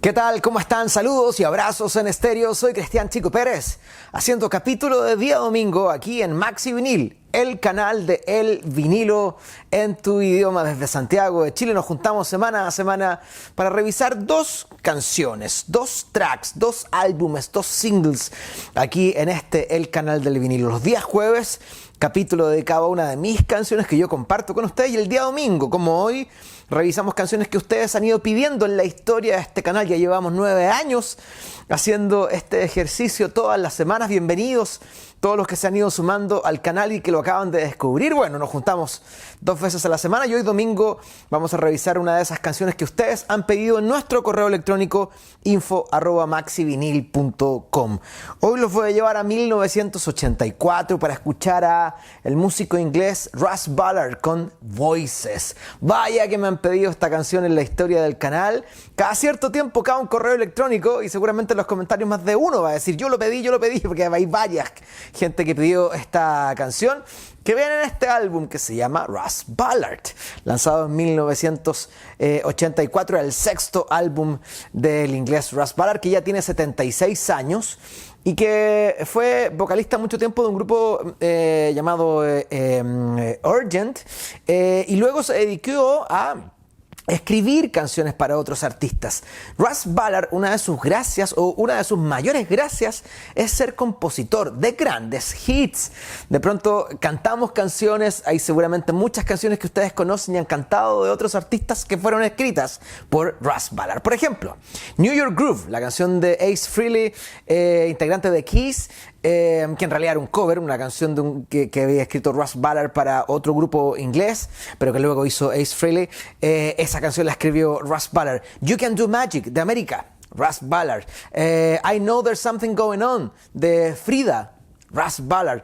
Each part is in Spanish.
¿Qué tal? ¿Cómo están? Saludos y abrazos en estéreo. Soy Cristian Chico Pérez, haciendo capítulo de día domingo aquí en Maxi Vinil, el canal de El Vinilo en tu idioma. Desde Santiago de Chile nos juntamos semana a semana para revisar dos canciones, dos tracks, dos álbumes, dos singles aquí en el canal del vinilo. Los días jueves, capítulo dedicado a una de mis canciones que yo comparto con ustedes, y el día domingo, como hoy, revisamos canciones que ustedes han ido pidiendo en la historia de este canal. Ya llevamos 9 años haciendo este ejercicio todas las semanas. Bienvenidos todos los que se han ido sumando al canal y que lo acaban de descubrir. Bueno, nos juntamos 2 veces a la semana y hoy domingo vamos a revisar una de esas canciones que ustedes han pedido en nuestro correo electrónico info@maxivinil.com. Hoy los voy a llevar a 1984 para escuchar a el músico inglés Russ Ballard con Voices. Vaya que me han pedido esta canción en la historia del canal. Cada cierto tiempo cae un correo electrónico y seguramente en los comentarios más de uno va a decir yo lo pedí, porque hay varias gente que pidió esta canción, que viene en este álbum que se llama Russ Ballard, lanzado en 1984, el sexto álbum del inglés Russ Ballard, que ya tiene 76 años y que fue vocalista mucho tiempo de un grupo llamado Urgent, y luego se dedicó a escribir canciones para otros artistas. Russ Ballard, una de sus gracias o una de sus mayores gracias es ser compositor de grandes hits. De pronto cantamos canciones, hay seguramente muchas canciones que ustedes conocen y han cantado de otros artistas que fueron escritas por Russ Ballard. Por ejemplo, New York Groove, la canción de Ace Frehley, integrante de Kiss, que en realidad era un cover, una canción que había escrito Russ Ballard para otro grupo inglés, pero que luego hizo Ace Frehley. Esa canción la escribió Russ Ballard. You Can Do Magic, de América, Russ Ballard. I Know There's Something Going On, de Frida, Russ Ballard.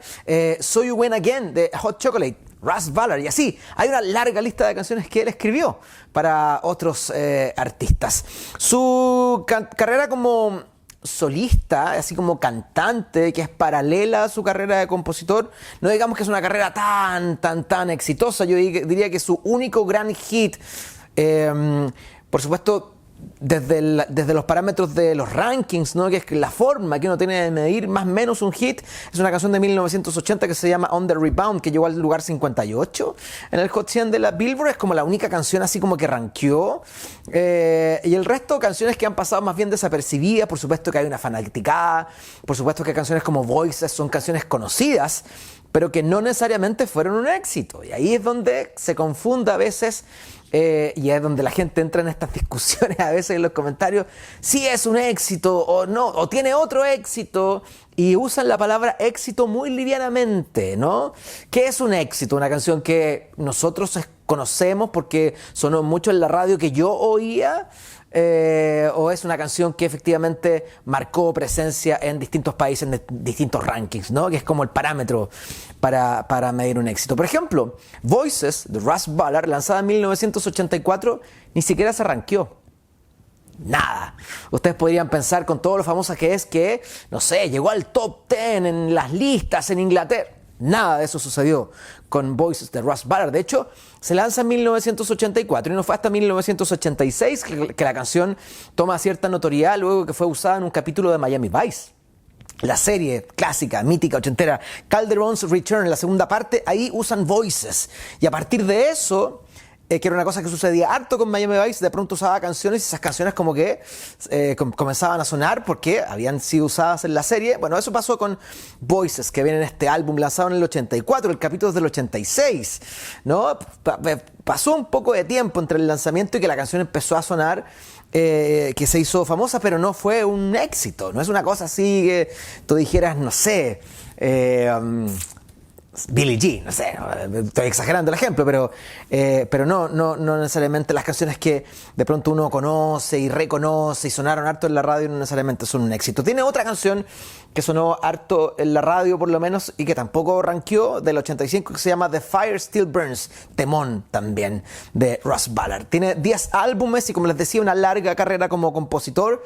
So You Win Again, de Hot Chocolate, Russ Ballard. Y así, hay una larga lista de canciones que él escribió para otros artistas. Su carrera como solista, así como cantante, que es paralela a su carrera de compositor, no digamos que es una carrera tan exitosa. Yo diría que su único gran hit, por supuesto, desde los parámetros de los rankings, ¿no?, que es la forma que uno tiene de medir más o menos un hit, es una canción de 1980 que se llama On the Rebound, que llegó al lugar 58 en el Hot 100 de la Billboard. Es como la única canción así como que rankeó, y el resto canciones que han pasado más bien desapercibidas. Por supuesto que hay una fanaticada, por supuesto que canciones como Voices son canciones conocidas, pero que no necesariamente fueron un éxito, y ahí es donde se confunde a veces. Y es donde la gente entra en estas discusiones a veces en los comentarios, si es un éxito o no, o tiene otro éxito, y usan la palabra éxito muy livianamente, ¿no? ¿Qué es un éxito? Una canción que nosotros conocemos porque sonó mucho en la radio que yo oía, o es una canción que efectivamente marcó presencia en distintos países, en distintos rankings, ¿no?, que es como el parámetro para medir un éxito. Por ejemplo, Voices de Russ Ballard, lanzada en 1984, ni siquiera se rankeó. Nada. Ustedes podrían pensar, con todo lo famosa que es, que, no sé, llegó al top 10 en las listas en Inglaterra. Nada de eso sucedió con Voices de Russ Ballard. De hecho, se lanza en 1984 y no fue hasta 1986 que la canción toma cierta notoriedad, luego que fue usada en un capítulo de Miami Vice, la serie clásica, mítica, ochentera, Calderon's Return, en la segunda parte. Ahí usan Voices, y a partir de eso, que era una cosa que sucedía harto con Miami Vice, de pronto usaba canciones y esas canciones como que comenzaban a sonar porque habían sido usadas en la serie. Bueno, eso pasó con Voices, que viene en este álbum lanzado en el 84, el capítulo es del 86, ¿no? Pasó un poco de tiempo entre el lanzamiento y que la canción empezó a sonar, que se hizo famosa, pero no fue un éxito. No es una cosa así que tú dijeras, no sé, Billie Jean, no sé, estoy exagerando el ejemplo, pero no necesariamente las canciones que de pronto uno conoce y reconoce y sonaron harto en la radio no necesariamente son un éxito. Tiene otra canción que sonó harto en la radio por lo menos y que tampoco rankeó, del 85, que se llama The Fire Still Burns, temón también de Russ Ballard. Tiene 10 álbumes y, como les decía, una larga carrera como compositor.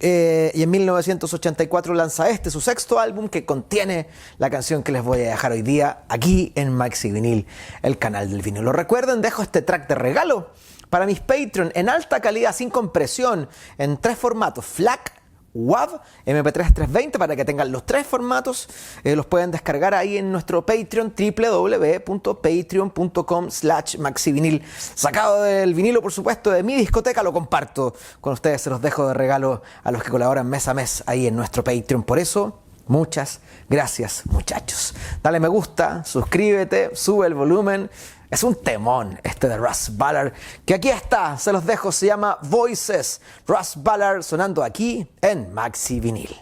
Y en 1984 lanza su sexto álbum, que contiene la canción que les voy a dejar hoy día aquí en Maxi Vinil, el canal del vinilo. Recuerden, dejo este track de regalo para mis Patreon en alta calidad, sin compresión, en 3 formatos: FLAC, WAV, MP3 320, para que tengan los 3 formatos. Los pueden descargar ahí en nuestro Patreon, www.patreon.com/maxivinil. Sacado del vinilo, por supuesto, de mi discoteca, lo comparto con ustedes, se los dejo de regalo a los que colaboran mes a mes ahí en nuestro Patreon. Por eso, muchas gracias, muchachos. Dale me gusta, suscríbete, sube el volumen. Es un temón este de Russ Ballard, que aquí está, se los dejo, se llama Voices. Russ Ballard sonando aquí en Maxi Vinil.